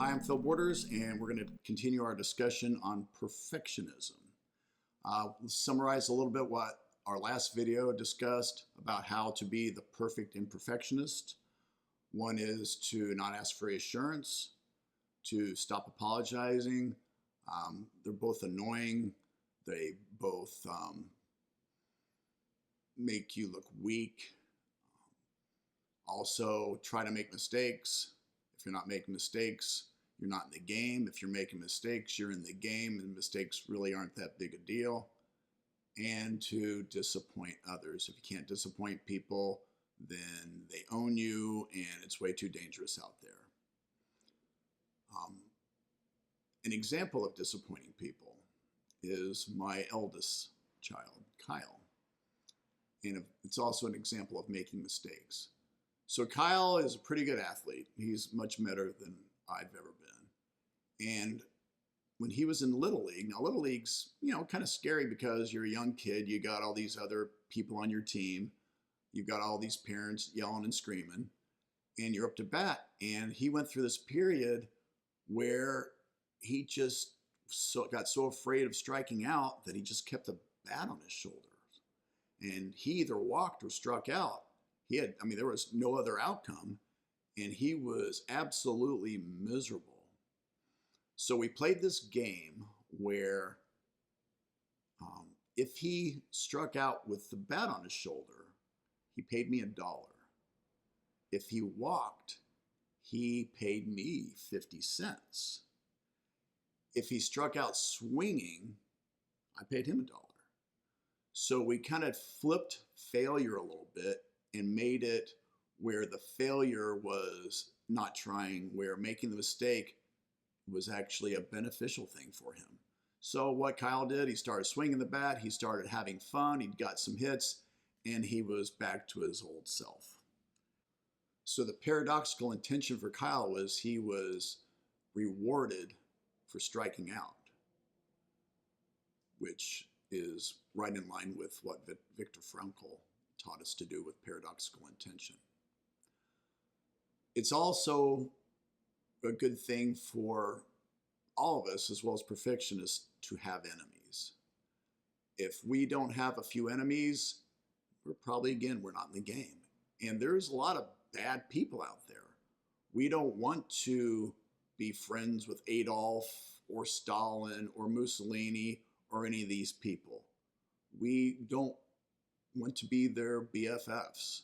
Hi, I'm Phil Borders, and we're going to continue our discussion on perfectionism. Let's summarize a little bit what our last video discussed about how to be the perfect imperfectionist. One is to not ask for reassurance, to stop apologizing. They're both annoying. They both make you look weak. Also, try to make mistakes. If you're not making mistakes, you're not in the game. If you're making mistakes, you're in the game, and mistakes really aren't that big a deal. And to disappoint others. If you can't disappoint people, then they own you, and it's way too dangerous out there. An example of disappointing people is my eldest child, Kyle. And it's also an example of making mistakes. So Kyle is a pretty good athlete. He's much better than I've ever been. And when he was in Little League, now Little League's, kind of scary because you're a young kid. You got all these other people on your team. You've got all these parents yelling and screaming, and you're up to bat. And he went through this period where he just got so afraid of striking out that he just kept the bat on his shoulders. And he either walked or struck out. There was no other outcome, and he was absolutely miserable. So we played this game where if he struck out with the bat on his shoulder, he paid me $1. If he walked, he paid me 50 cents. If he struck out swinging, I paid him $1. So we kind of flipped failure a little bit and made it where the failure was not trying, where making the mistake was actually a beneficial thing for him. So what Kyle did, he started swinging the bat, he started having fun, he got some hits, and he was back to his old self. So the paradoxical intention for Kyle was he was rewarded for striking out, which is right in line with what Viktor Frankl taught us to do with paradoxical intention. It's also a good thing for all of us, as well as perfectionists, to have enemies. If we don't have a few enemies, we're not in the game. And there's a lot of bad people out there. We don't want to be friends with Adolf or Stalin or Mussolini or any of these people. We don't want to be their BFFs.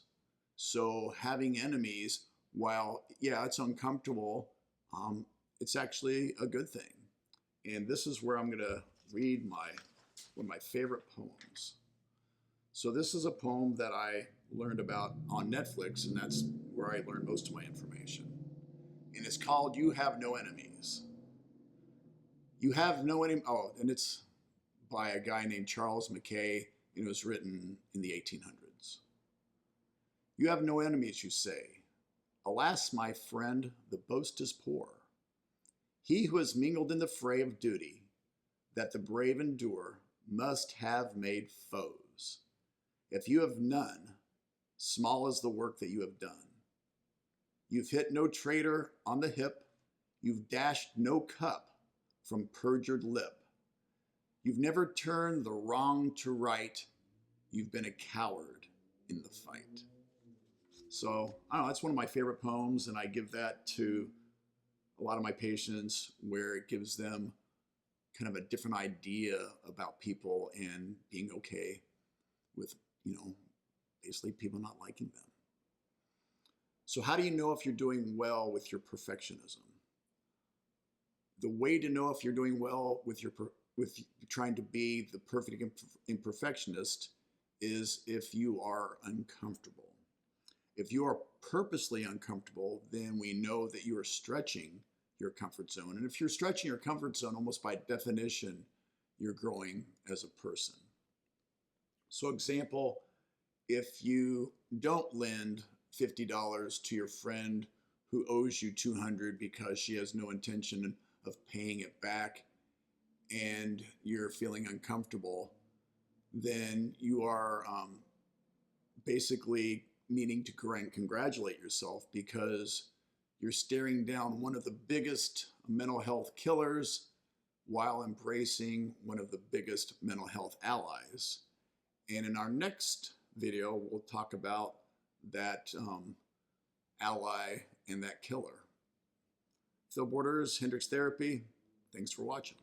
So having enemies, while, it's uncomfortable, it's actually a good thing. And this is where I'm going to read one of my favorite poems. So this is a poem that I learned about on Netflix, and that's where I learned most of my information. And it's called You Have No Enemies. You have no enemies. Oh, and it's by a guy named Charles Mackay, and it was written in the 1800s. You have no enemies, you say. Alas, my friend, the boast is poor. He who has mingled in the fray of duty, that the brave endure, must have made foes. If you have none, small is the work that you have done. You've hit no traitor on the hip. You've dashed no cup from perjured lip. You've never turned the wrong to right. You've been a coward in the fight. So, I don't know, that's one of my favorite poems, and I give that to a lot of my patients, where it gives them kind of a different idea about people and being okay with, basically people not liking them. So how do you know if you're doing well with your perfectionism? The way to know if you're doing well with trying to be the perfect imperfectionist is if you are uncomfortable. If you are purposely uncomfortable, then we know that you are stretching your comfort zone. And if you're stretching your comfort zone, almost by definition, you're growing as a person. So example, if you don't lend $50 to your friend who owes you $200 because she has no intention of paying it back, and you're feeling uncomfortable, then you are basically needing to congratulate yourself because you're staring down one of the biggest mental health killers while embracing one of the biggest mental health allies. And in our next video, we'll talk about that ally and that killer. Phil Borders, Hendricks Therapy. Thanks for watching.